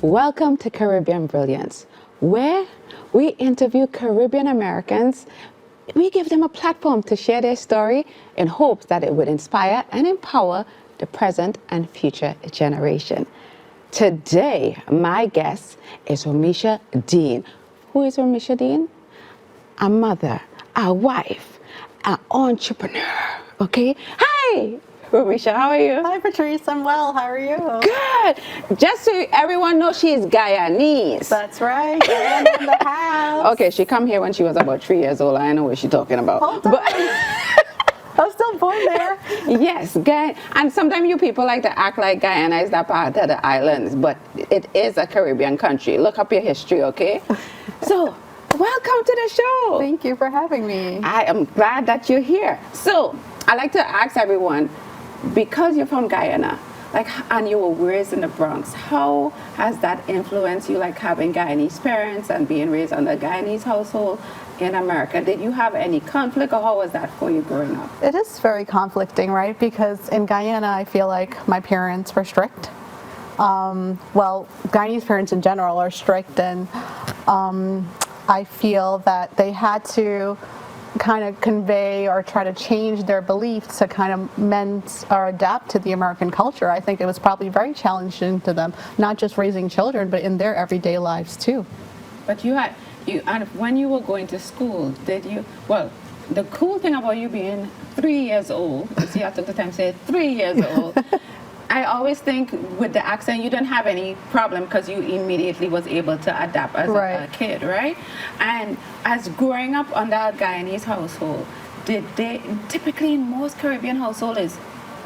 Welcome to Caribbean Brilliance, where we interview Caribbean Americans. We give them a platform to share their story in hopes that it would inspire and empower the present and future generation. Today, my guest is Romesha Deen. Who is Romesha Deen? A mother, a wife, an entrepreneur, okay? Hi, Romesha, how are you? Hi, Patrice. I'm well. How are you? Good. Just so everyone knows, she's Guyanese. That's right. I'm in the house. Okay, she come here when she was about 3 years old. I know what she's talking about. Hold on. I was still born there. Yes, and sometimes you people like to act like Guyana is that part of the islands, but it is a Caribbean country. Look up your history, okay? So, welcome to the show. Thank you for having me. I am glad that you're here. So, I like to ask everyone, because you're from Guyana, and you were raised in the Bronx, how has that influenced you, like having Guyanese parents and being raised in a Guyanese household in America? Did you have any conflict, or how was that for you growing up? It is very conflicting, right? Because in Guyana, I feel like my parents were strict. Well, Guyanese parents in general are strict, and I feel that they had to kind of convey or try to change their beliefs to kind of mend or adapt to the American culture. I think it was probably very challenging to them, not just raising children, but in their everyday lives too. But and when you were going to school, well, the cool thing about you being 3 years old, you see I took the time to say 3 years old, I always think with the accent, you didn't have any problem because you immediately was able to adapt as a kid, right? And as growing up under a Guyanese household, did they, typically in most Caribbean households, is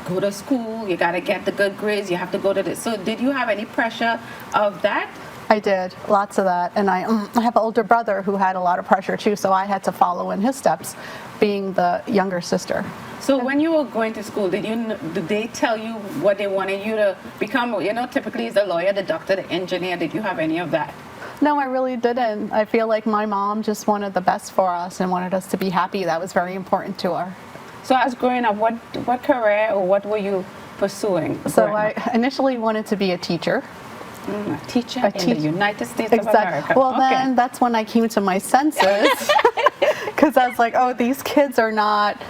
go to school, you got to get the good grades, you have to go to this. So did you have any pressure of that? I did, lots of that. And I have an older brother who had a lot of pressure too, so I had to follow in his steps, being the younger sister. So when you were going to school, did they tell you what they wanted you to become? Typically it's the lawyer, the doctor, the engineer. Did you have any of that? No, I really didn't. I feel like my mom just wanted the best for us and wanted us to be happy. That was very important to her. So as growing up, what career or what were you pursuing? So I initially wanted to be a teacher. A teacher in the United States of America. Well, then that's when I came to my senses, because I was like, oh, these kids are not,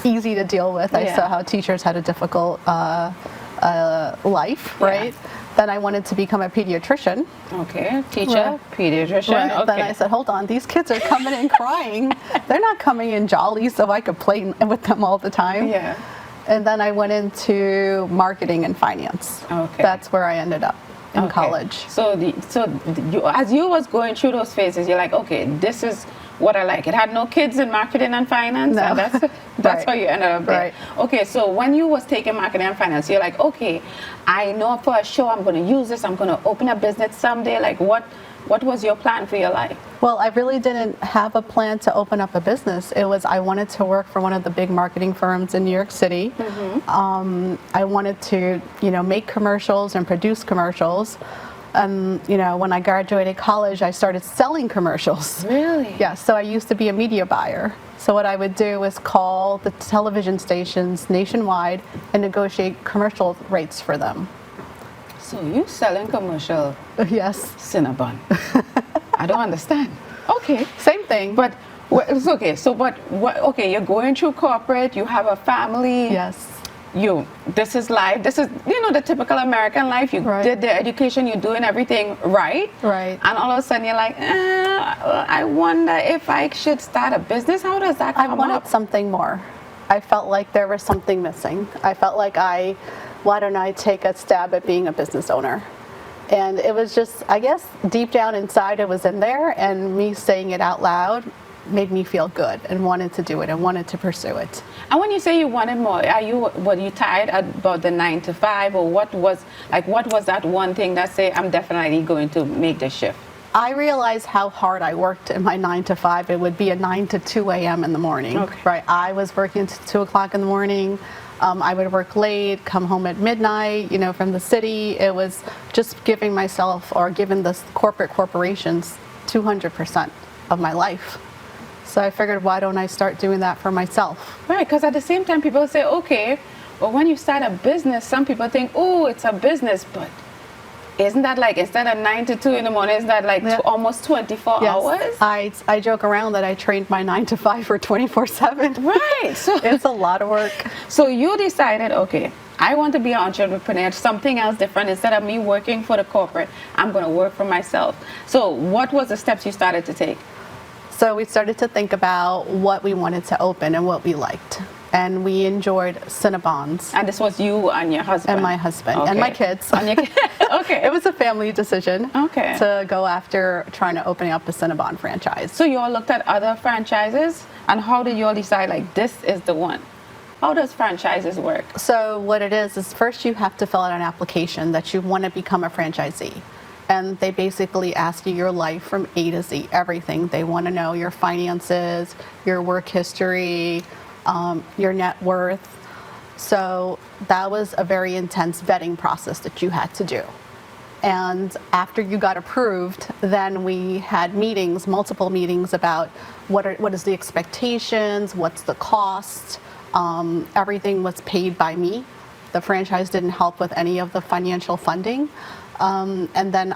easy to deal with. I saw how teachers had a difficult life, right? Then I wanted to become a pediatrician. Okay, teacher, pediatrician. Right. Okay. Then I said, hold on, these kids are coming in crying. They're not coming in jolly, so I could play with them all the time. Yeah. And then I went into marketing and finance. Okay. That's where I ended up in college. So as you was going through those phases, you're like, okay, this is what I like. It had no kids in marketing and finance. No. And that's how you ended up there. Right. Okay, so when you was taking marketing and finance, you're like, okay, I know for sure I'm going to use this. I'm going to open a business someday. Like, what was your plan for your life? Well, I really didn't have a plan to open up a business. It was I wanted to work for one of the big marketing firms in New York City. Mm-hmm. I wanted to, make commercials and produce commercials. When I graduated college, I started selling commercials. Really? Yeah, so I used to be a media buyer. So what I would do is call the television stations nationwide and negotiate commercial rates for them. So you selling commercial? Yes. Cinnabon. I don't understand. Okay. Same thing. But it's okay. So, okay, you're going through corporate, you have a family. Yes. This is life. This is, the typical American life. You did the education, you're doing everything right. Right. And all of a sudden you're like, I wonder if I should start a business. How does that come up? I wanted something more. I felt like there was something missing. I felt like why don't I take a stab at being a business owner? And it was just, I guess, deep down inside it was in there, and me saying it out loud made me feel good and wanted to do it and wanted to pursue it. And when you say you wanted more, were you tired about the 9 to 5, or what was that one thing that say I'm definitely going to make the shift? I realized how hard I worked in my 9 to 5. It would be a 9 to 2 a.m. in the morning. Okay. Right. I was working to 2 o'clock in the morning. I would work late, come home at midnight, from the city. It was just giving myself, or giving the corporations 200% of my life. So I figured, why don't I start doing that for myself? Right, because at the same time, people say, okay, well, when you start a business, some people think, oh, it's a business, but Isn't that like, instead of 9 to 2 in the morning, isn't that like almost 24 hours? I joke around that I trained my 9 to 5 for 24/7. Right. So it's a lot of work. So you decided, okay, I want to be an entrepreneur, something else different. Instead of me working for the corporate, I'm going to work for myself. So what was the steps you started to take? So we started to think about what we wanted to open and what we liked. And we enjoyed Cinnabons. And this was you and your husband? And my husband. Okay. And my kids. Okay. It was a family decision okay. to go after trying to open up a Cinnabon franchise. So you all looked at other franchises, and how did you all decide, like, this is the one? How does franchises work? So what it is first you have to fill out an application that you want to become a franchisee. And they basically ask you your life from A to Z, everything. They want to know your finances, your work history, your net worth. So that was a very intense vetting process that you had to do. And after you got approved, then we had meetings, multiple meetings about what is the expectations, what's the cost. Everything was paid by me. The franchise didn't help with any of the financial funding. And then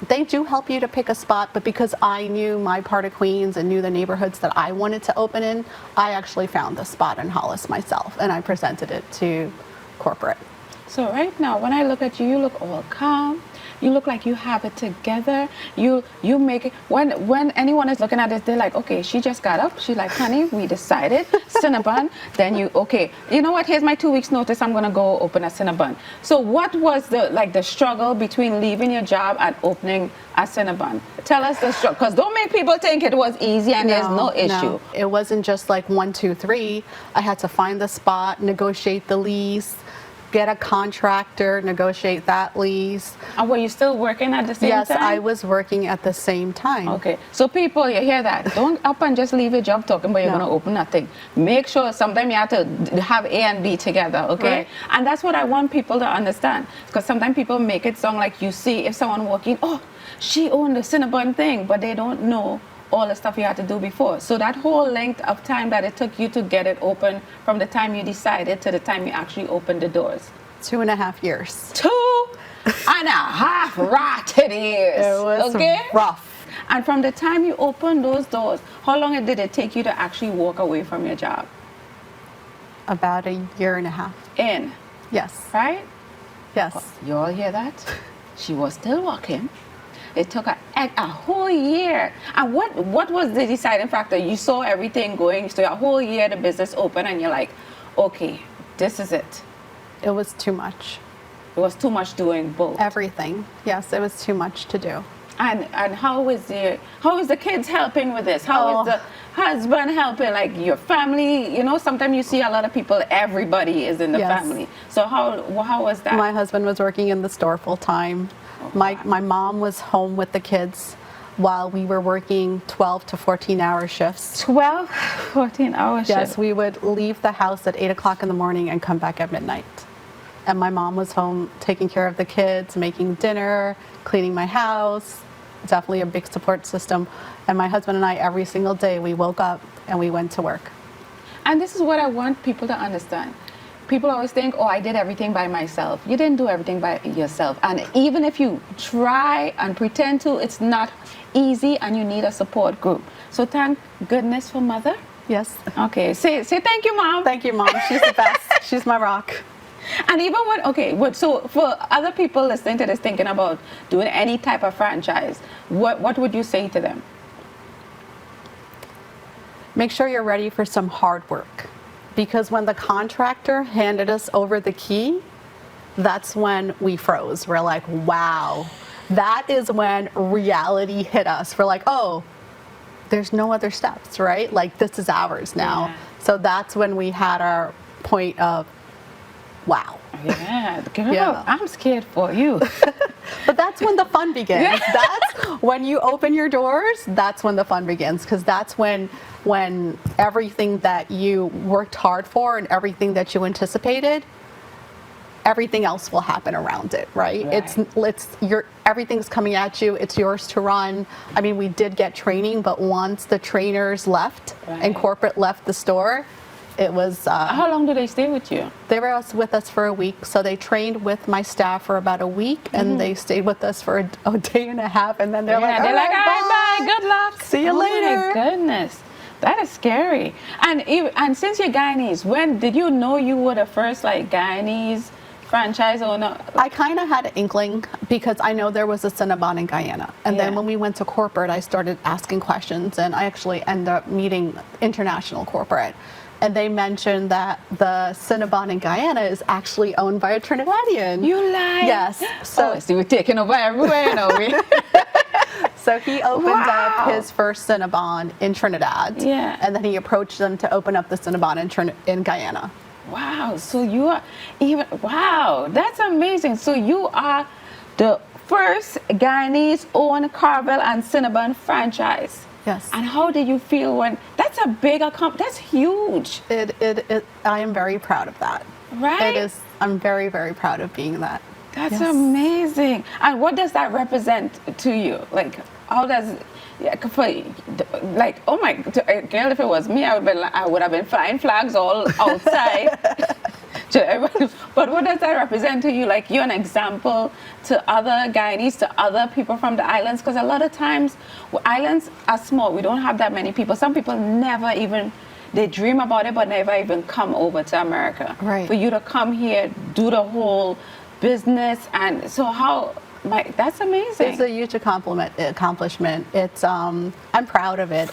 they do help you to pick a spot, but because I knew my part of Queens and knew the neighborhoods that I wanted to open in, I actually found the spot in Hollis myself, and I presented it to corporate. So right now, when I look at you, you look all calm. You look like you have it together. You make it, when anyone is looking at this, they're like, okay, she just got up. She's like, honey, we decided, Cinnabon. Then okay, you know what, here's my 2 weeks notice, I'm gonna go open a Cinnabon. So what was the struggle between leaving your job and opening a Cinnabon? Tell us the struggle, because don't make people think it was easy and there's no issue. No. It wasn't just like 1, 2, 3. I had to find the spot, negotiate the lease, get a contractor, negotiate that lease. And were you still working at the same time? Yes, I was working at the same time. Okay, so people, you hear that? Don't up and just leave your job talking about you're going to open nothing. Make sure sometimes you have to have A and B together, okay? Right. And that's what I want people to understand. Because sometimes people make it sound like you see if someone walking, oh, she owned the Cinnabon thing, but they don't know all the stuff you had to do before. So that whole length of time that it took you to get it open, from the time you decided to the time you actually opened the doors. 2.5 years. 2.5 rotten years. It was okay? rough. And from the time you opened those doors, how long did it take you to actually walk away from your job? About 1.5 years. In. Yes. Right? Yes. You all hear that? She was still walking. It took a whole year. And what was the deciding factor? You saw everything going, so a whole year the business open, and you're like, okay, this is it. It was too much. It was too much doing both. Everything. Yes, it was too much to do. And how is the kids helping with this? How is the husband helping? Like your family, sometimes you see a lot of people, everybody is in the family. So how was that? My husband was working in the store full time. My mom was home with the kids while we were working 12 to 14-hour shifts. 12, 14-hour shifts? Yes, we would leave the house at 8 o'clock in the morning and come back at midnight. And my mom was home taking care of the kids, making dinner, cleaning my house. Definitely a big support system. And my husband and I, every single day, we woke up and we went to work. And this is what I want people to understand. People always think, oh, I did everything by myself. You didn't do everything by yourself. And even if you try and pretend to, it's not easy, and you need a support group. So thank goodness for Mother. Yes. Okay, say thank you, Mom. Thank you, Mom. She's the best. She's my rock. And even so for other people listening to this, thinking about doing any type of franchise, what would you say to them? Make sure you're ready for some hard work. Because when the contractor handed us over the key, that's when we froze. We're like, wow. That is when reality hit us. We're like, oh, there's no other steps, right? Like, this is ours now. Yeah. So that's when we had our point of, wow. Yeah, girl, I'm scared for you. But that's when the fun begins. That's when you open your doors, that's when the fun begins. Because that's when everything that you worked hard for and everything that you anticipated, everything else will happen around it, right? Everything's coming at you. It's yours to run. I mean, we did get training, but once the trainers left and corporate left the store, it was. How long do they stay with you? They were with us for a week, so they trained with my staff for about a week, and they stayed with us for a day and a half, and then they're like, all right, bye, good luck. See you later. Oh my goodness. That is scary. And since you're Guyanese, when did you know you were the first like Guyanese franchise owner? I kind of had an inkling because I know there was a Cinnabon in Guyana. And then when we went to corporate, I started asking questions, and I actually ended up meeting international corporate. And they mentioned that the Cinnabon in Guyana is actually owned by a Trinidadian. You lie? Yes. So we're taking over everywhere, you know. So he opened up his first Cinnabon in Trinidad. Yeah. And then he approached them to open up the Cinnabon in Guyana. Wow. So you are wow, that's amazing. So you are the first Guyanese-owned Carvel and Cinnabon franchise. Yes. And how did you feel when, that's a big accomplishment, that's huge. I am very proud of that. Right? It is, I'm very, very proud of being that. That's amazing. And what does that represent to you? Like, how does, like, oh my, girl, if it was me, I would have been flying flags all outside. But what does that represent to you? Like, you're an example to other Guyanese, to other people from the islands? Because a lot of times, islands are small. We don't have that many people. Some people never even, they dream about it, but never even come over to America. Right. For you to come here, do the whole business, and so that's amazing. It's a huge accomplishment. It's I'm proud of it.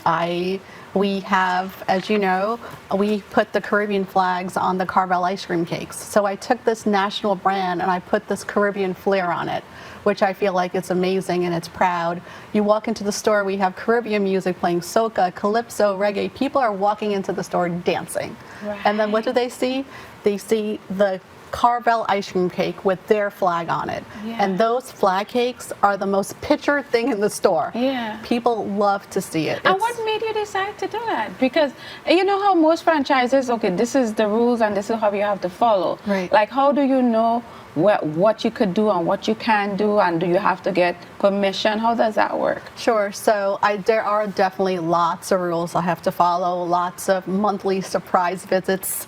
We have, as you know, we put the Caribbean flags on the Carvel ice cream cakes. So I took this national brand and I put this Caribbean flair on it, which I feel like it's amazing and it's proud. You walk into the store, we have Caribbean music playing, soca, calypso, reggae. People are walking into the store dancing. Right. And then what do they see? They see the Carvel ice cream cake with their flag on it. Yeah. And those flag cakes are the most pictured thing in the store. Yeah. People love to see it. And what made you decide to do that? Because you know how most franchises, okay, this is the rules and this is how you have to follow. Right. Like, how do you know what you could do and what you can do, and do you have to get permission? How does that work? Sure. So there are definitely lots of rules I have to follow, lots of monthly surprise visits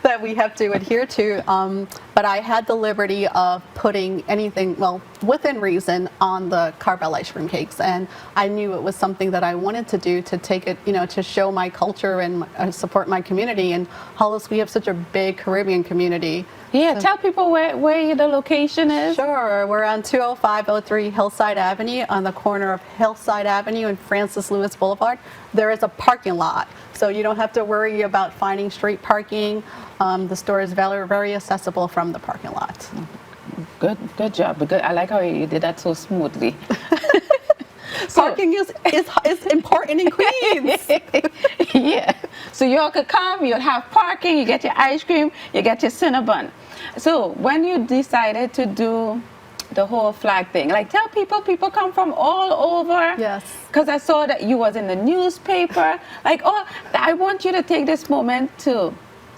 that we have to adhere to. But I had the liberty of putting anything, well, within reason, on the Carvel ice cream cakes. And I knew it was something that I wanted to do to take it, to show my culture and support my community. And Hollis, we have such a big Caribbean community. Yeah, tell people where the location is. Sure, we're on 20503 Hillside Avenue, on the corner of Hillside Avenue and Francis Lewis Boulevard. There is a parking lot, so you don't have to worry about finding street parking. The store is very, very accessible from the parking lot. Good job. Because I like how you did that so smoothly. Parking is important in Queens. Yeah. So you all could come, you'll have parking, you get your ice cream, you get your Cinnabon. So when you decided to do the whole flag thing, like, tell people come from all over. Yes. Because I saw that you was in the newspaper. Like, oh, I want you to take this moment to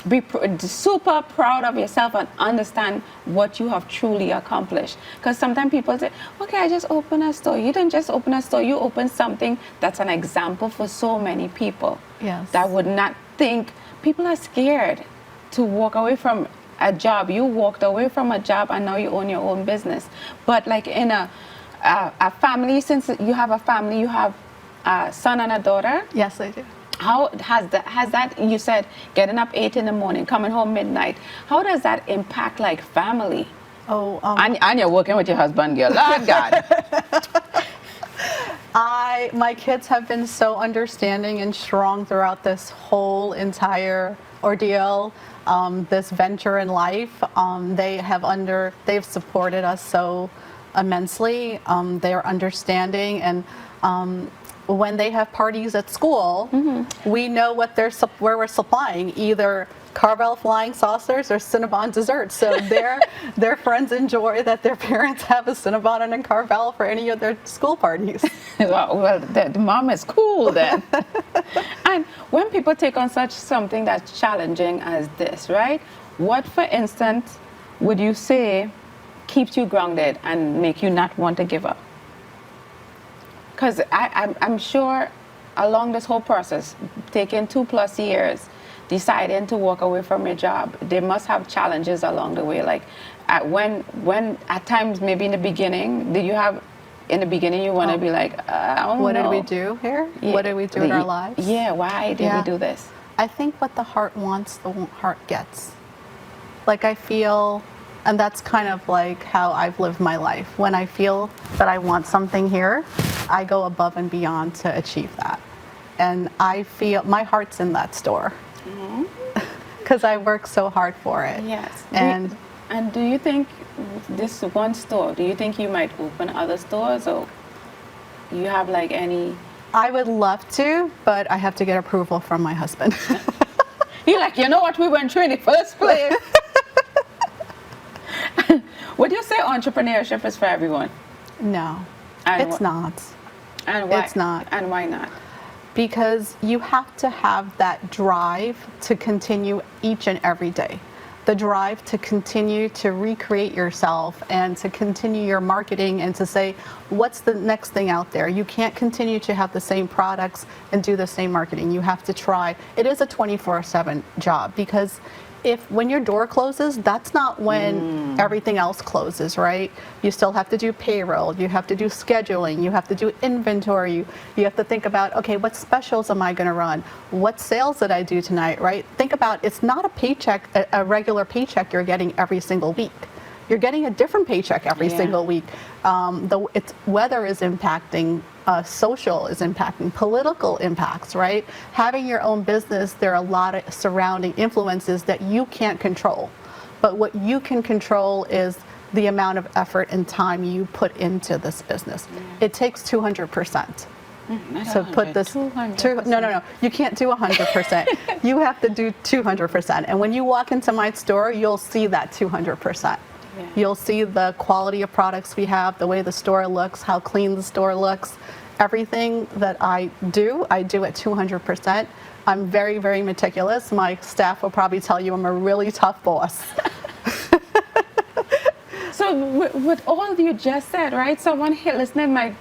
be super proud of yourself and understand what you have truly accomplished. Because sometimes people say, okay, I just opened a store. You didn't just open a store, you opened something that's an example for so many people. Yes. That would not think. People are scared to walk away from a job. You walked away from a job and now you own your own business. But like in a family, since you have a family, you have a son and a daughter. Yes, I do. How has that, you said getting up 8 in the morning, coming home midnight, how does that impact like family? Oh, and you're working with your husband, girl. Lord God. My kids have been so understanding and strong throughout this whole entire ordeal, this venture in life. They've supported us so immensely. They're understanding, and when they have parties at school, we know where we're supplying, either Carvel flying saucers or Cinnabon desserts. So their friends enjoy that their parents have a Cinnabon and a Carvel for any of their school parties. Well, the mom is cool then. And when people take on something that's challenging as this, right? What, for instance, would you say keeps you grounded and make you not want to give up? Because I'm sure along this whole process, taking 2+ years, deciding to walk away from your job, they must have challenges along the way. Like when at times, maybe in the beginning, did you have, in the beginning you want to be like, I don't what know. did we do here? Yeah. What did we do in our lives? Yeah, why did we do this? I think what the heart wants, the heart gets. Like I feel, and that's kind of like how I've lived my life. When I feel that I want something here, I go above and beyond to achieve that. And I feel my heart's in that store because I work so hard for it. Yes. And do you think this one store, do you think you might open other stores, or you have like any? I would love to, but I have to get approval from my husband. You're like, you know what, we went through in the first place. Would you say entrepreneurship is for everyone? No, And it's not. And why? It's not. And why not? Because you have to have that drive to continue each and every day. The drive to continue to recreate yourself and to continue your marketing and to say, what's the next thing out there? You can't continue to have the same products and do the same marketing. You have to try. It is a 24/7 job, because when your door closes, that's not when everything else closes, right? You still have to do payroll, you have to do scheduling, you have to do inventory, you have to think about, okay, what specials am I gonna run? What sales did I do tonight, right? Think about, it's not a paycheck, a regular paycheck you're getting every single week. You're getting a different paycheck every single week. Weather is impacting, social is impacting, political impacts, right? Having your own business, there are a lot of surrounding influences that you can't control. But what you can control is the amount of effort and time you put into this business. It takes 200%. So put this, no, you can't do 100%. You have to do 200%. And when you walk into my store, you'll see that 200%. Yeah. You'll see the quality of products we have, the way the store looks, how clean the store looks. Everything that I do at 200%. I'm very, very meticulous. My staff will probably tell you I'm a really tough boss. So with all you just said, right, someone here listening might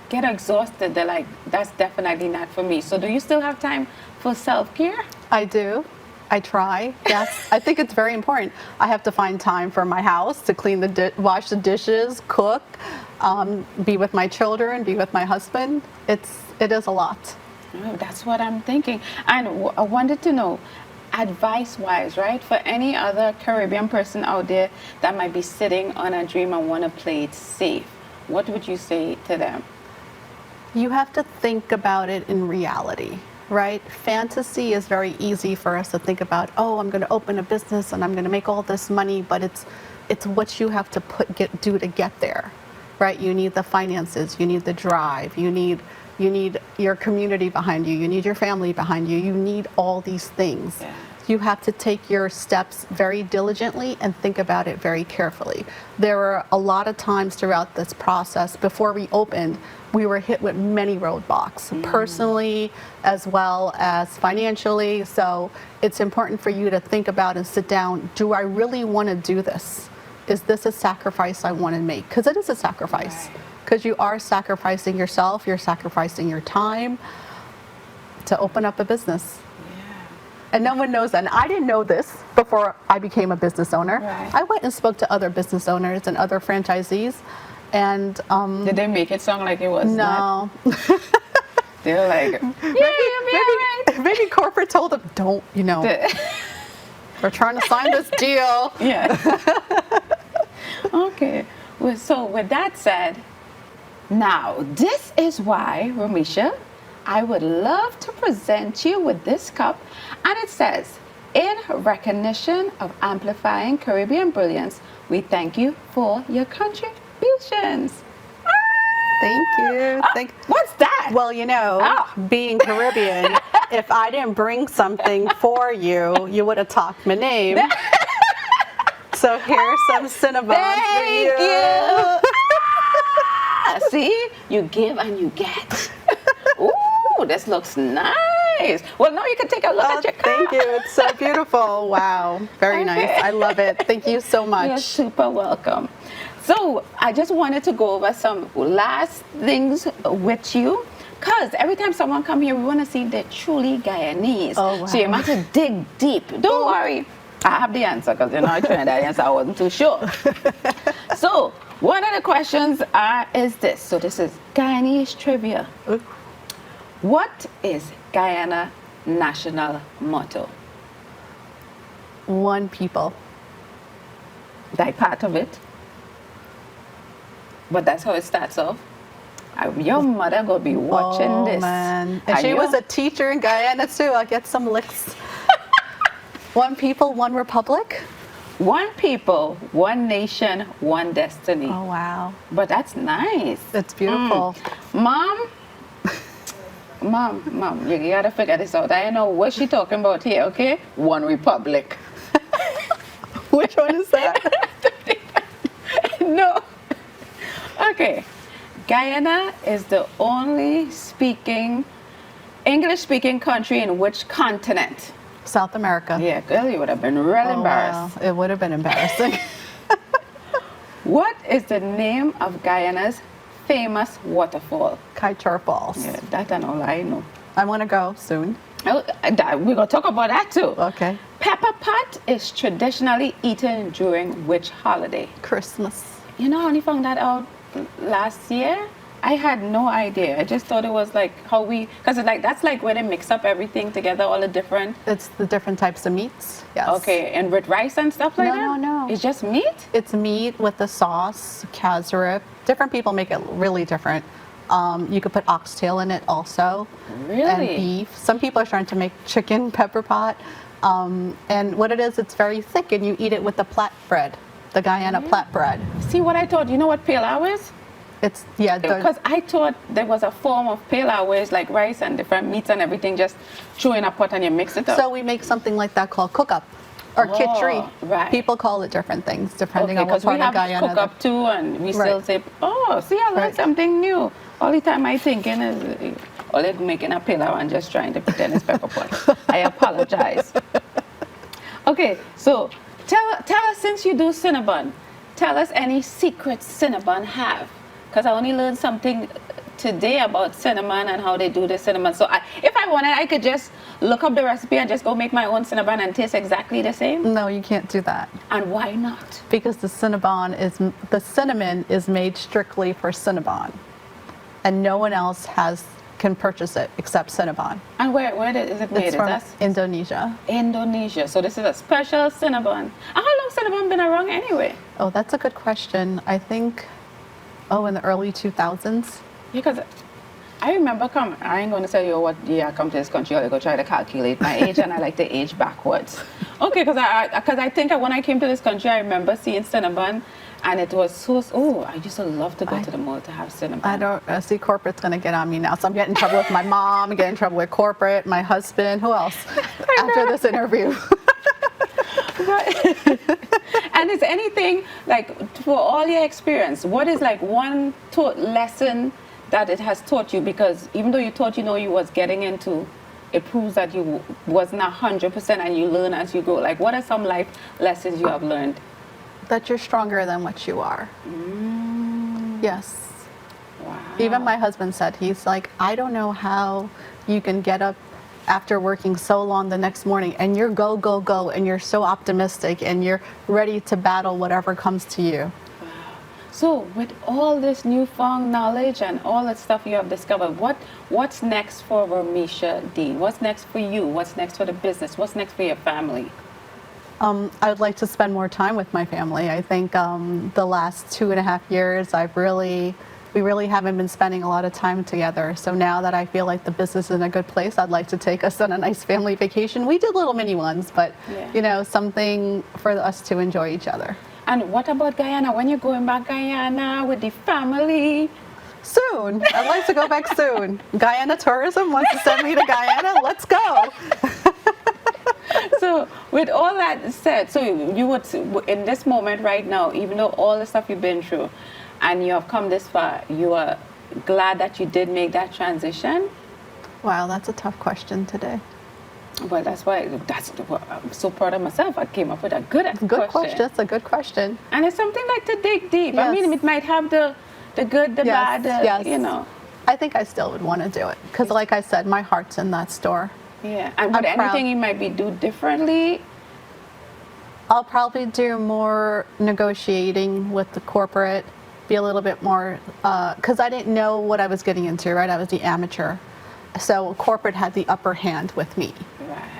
get exhausted. They're like, that's definitely not for me. So do you still have time for self-care? I do. I try, yes. I think it's very important. I have to find time for my house to clean wash the dishes, cook, be with my children, be with my husband. It is a lot. Oh, that's what I'm thinking. And I wanted to know, advice-wise, right, for any other Caribbean person out there that might be sitting on a dream and want to play it safe, what would you say to them? You have to think about it in reality. Right? Fantasy is very easy for us to think about, oh, I'm going to open a business and I'm going to make all this money, but it's what you have to do to get there, right? You need the finances, you need the drive, you need your community behind you, you need your family behind you, you need all these things. Yeah. You have to take your steps very diligently and think about it very carefully. There were a lot of times throughout this process, before we opened, we were hit with many roadblocks, personally as well as financially. So it's important for you to think about and sit down, do I really want to do this? Is this a sacrifice I want to make? Because it is a sacrifice. Because you are sacrificing yourself, you're sacrificing your time to open up a business. And no one knows that. And I didn't know this before I became a business owner. Right. I went and spoke to other business owners and other franchisees. And did they make it sound like it was? No. They were like, maybe corporate told them, don't, we're trying to sign this deal. Yeah. Okay. Well, so with that said, now this is why, Romesha, I would love to present you with this cup, and it says, in recognition of amplifying Caribbean brilliance, we thank you for your contributions. Thank you. What's that? Well, being Caribbean, if I didn't bring something for you, you would have talked my name. So here's some Cinnabon for you. Thank you. See, you give and you get. Ooh, this looks nice. Well, now you can take a look at your cup. Thank you. It's so beautiful. Wow. Very nice. I love it. Thank you so much. You're super welcome. So I just wanted to go over some last things with you Because every time someone come here, we want to see if they're truly Guyanese. Oh, wow. So you have to dig deep. Don't worry. I have the answer because you're not trying that answer. I wasn't too sure. So one of the questions is this. So this is Guyanese trivia. What is Guyana national motto? One people. That part of it. But that's how it starts off. Your mother gonna be watching this. Man. And she was a teacher in Guyana too. I'll get some licks. One people, one republic. One people, one nation, one destiny. Oh, wow. But that's nice. That's beautiful. Mom, you gotta figure this out. I know what she talking about here, okay? One republic. Which one is that? No. Okay. Guyana is the only English-speaking country in which continent? South America. Yeah, girl, you would have been really embarrassed. Wow. It would have been embarrassing. What is the name of Guyana's famous waterfall? Kite Falls. Yeah, that and all I know. I want to go soon. Oh, we're going to talk about that too. Okay. Pepper pot is traditionally eaten during which holiday? Christmas. You know, I only found that out last year. I had no idea. I just thought it was like how because it's like that's like where they mix up everything together, all the different. It's the different types of meats. Yes. Okay, and with rice and stuff like that. No. It's just meat. It's meat with the sauce, casserip. Different people make it really different. You could put oxtail in it also. Really? And beef. Some people are trying to make chicken pepper pot. And what it is, it's very thick, and you eat it with the plat bread, the Guyana plat bread. See what I thought? You know what pilau is? It's Because I thought there was a form of pilau where it's like rice and different meats and everything just throw in a pot and you mix it up. So we make something like that called cook up or kitchery. Right. People call it different things depending on what because we part of have Guyana. cook up too, and we still Right. say, oh, see, I learned something new. All the time I thinking is, all like making a pilau and just trying to pretend it's pepper pot. I apologize. Okay, so tell us, since you do Cinnabon, tell us any secrets Cinnabon have. Because I only learned something today about cinnamon and how they do the cinnamon. So if I wanted, I could just look up the recipe and just go make my own Cinnabon and taste exactly the same. No, you can't do that. And why not? Because the cinnamon is made strictly for Cinnabon, and no one else can purchase it except Cinnabon. And where is it made? It's from Indonesia. Indonesia. So this is a special Cinnabon. And how long Cinnabon been around anyway? Oh, that's a good question. I think, in the early 2000s. Because I remember I ain't going to tell you what year I come to this country, or I go try to calculate my age, and I like to age backwards. Okay, because I think when I came to this country, I remember seeing Cinnabon, and it was I used to love to go to the mall to have Cinnabon. I don't see corporate's going to get on me now, so I'm getting in trouble with my mom, getting in trouble with corporate, my husband, who else? After this interview. And is anything, like, for all your experience, what is like one lesson that it has taught you? Because even though you thought you was getting into, it proves that you wasn't 100% and you learn as you go. Like, what are some life lessons you have learned? That you're stronger than what you are. Yes. Wow. Even my husband said, he's like, I don't know how you can get up after working so long the next morning and you're go, and you're so optimistic and you're ready to battle whatever comes to you. Wow. So with all this newfound knowledge and all that stuff you have discovered, what's next for Romesha Deen? What's next for you? What's next for the business? What's next for your family? I would like to spend more time with my family. I think the last 2.5 years, we really haven't been spending a lot of time together. So now that I feel like the business is in a good place, I'd like to take us on a nice family vacation. We did little mini ones, but something for us to enjoy each other. And what about Guyana? When you're going back Guyana with the family? Soon. I'd like to go back soon. Guyana Tourism wants to send me to Guyana. Let's go. So with all that said, so you would, in this moment right now, even though all the stuff you've been through and you have come this far, you are glad that you did make that transition? Wow, that's a tough question today. Well, I'm so proud of myself. I came up with a good question. That's a good question. And it's something like to dig deep. Yes. I mean, it might have the good, the bad, yes. I think I still would want to do it because, like I said, my heart's in that store. Yeah. And but anything you might be do differently? I'll probably do more negotiating with the corporate, be a little bit more, because I didn't know what I was getting into, right? I was the amateur. So corporate had the upper hand with me,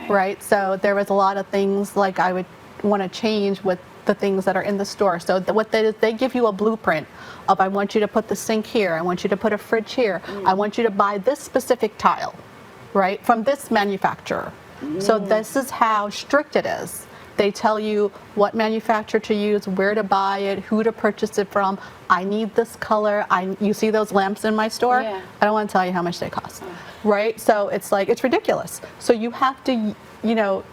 right? So there was a lot of things like I would want to change with the things that are in the store. So what they give you a blueprint of, I want you to put the sink here, I want you to put a fridge here, I want you to buy this specific tile, right, from this manufacturer. So this is how strict it is. They tell you what manufacturer to use, where to buy it, who to purchase it from. I need this color. You see those lamps in my store? Yeah. I don't want to tell you how much they cost, right? So it's like, it's ridiculous. So you have to, you know,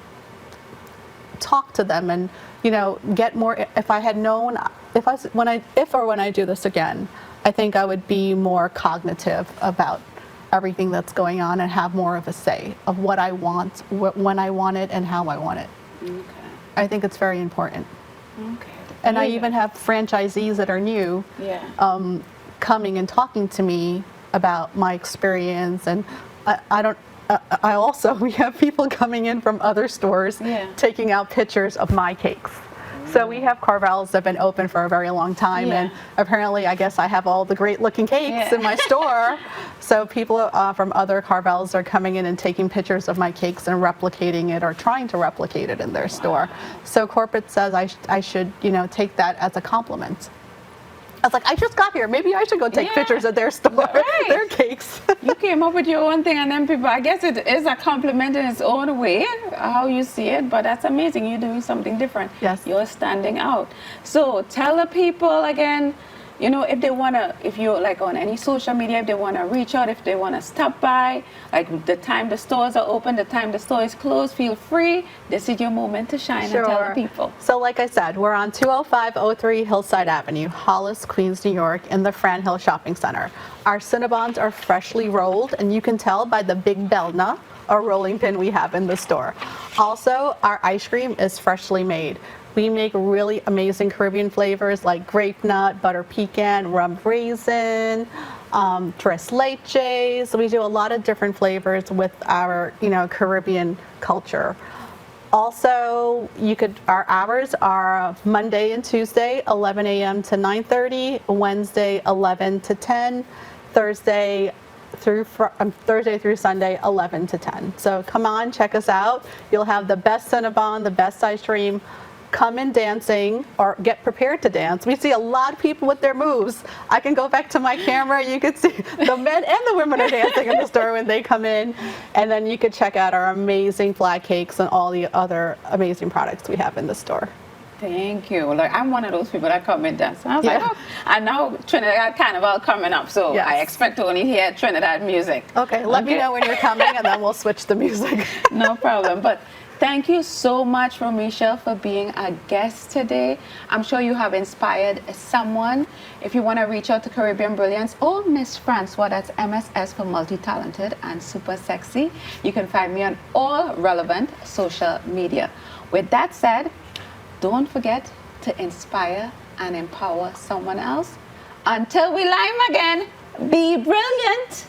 talk to them and, you know, get more. If I had known, if when I do this again, I think I would be more cognitive about everything that's going on and have more of a say of what I want, when I want it, and how I want it. Okay. I think it's very important. Okay. And I even have franchisees that are new coming and talking to me about my experience. And we have people coming in from other stores taking out pictures of my cakes. So we have Carvels that have been open for a very long time, and apparently I guess I have all the great looking cakes in my store. So people from other Carvels are coming in and taking pictures of my cakes and replicating it or trying to replicate it in their store. So corporate says I should, you know, take that as a compliment. I was like, I just got here. Maybe I should go take pictures of their store, their cakes. You came up with your own thing, and then people, I guess it is a compliment in its own way, how you see it, but that's amazing. You're doing something different. Yes. You're standing out. So tell the people again, you know, if they want to, if you're like on any social media, if they want to reach out, if they want to stop by, like the time the stores are open, the time the store is closed, feel free. This is your moment to shine and tell the people. So like I said, we're on 20503 Hillside Avenue, Hollis, Queens, New York, in the Fran Hill Shopping Center. Our Cinnabons are freshly rolled, and you can tell by the big belna or rolling pin we have in the store. Also, our ice cream is freshly made. We make really amazing Caribbean flavors like grape nut, butter pecan, rum raisin, tres leches. We do a lot of different flavors with our, you know, Caribbean culture. Also, our hours are Monday and Tuesday, 11 a.m. to 9:30, Wednesday, 11 to 10, Thursday through Sunday, 11 to 10. So come on, check us out. You'll have the best Cinnabon, the best ice cream. Come in dancing or get prepared to dance. We see a lot of people with their moves. I can go back to my camera. You can see the men and the women are dancing in the store when they come in. And then you could check out our amazing flag cakes and all the other amazing products we have in the store. Thank you. Like, I'm one of those people that come and dance. I was like, oh, and now Trinidad Carnival coming up, so I expect to only hear Trinidad music. Okay, let me know when you're coming, and then we'll switch the music. No problem. But thank you so much, Romesha, for being a guest today. I'm sure you have inspired someone. If you want to reach out to Caribbean Brilliance or Miss Francois, that's MSS for multi-talented and super sexy, you can find me on all relevant social media. With that said, don't forget to inspire and empower someone else. Until we live again, be brilliant.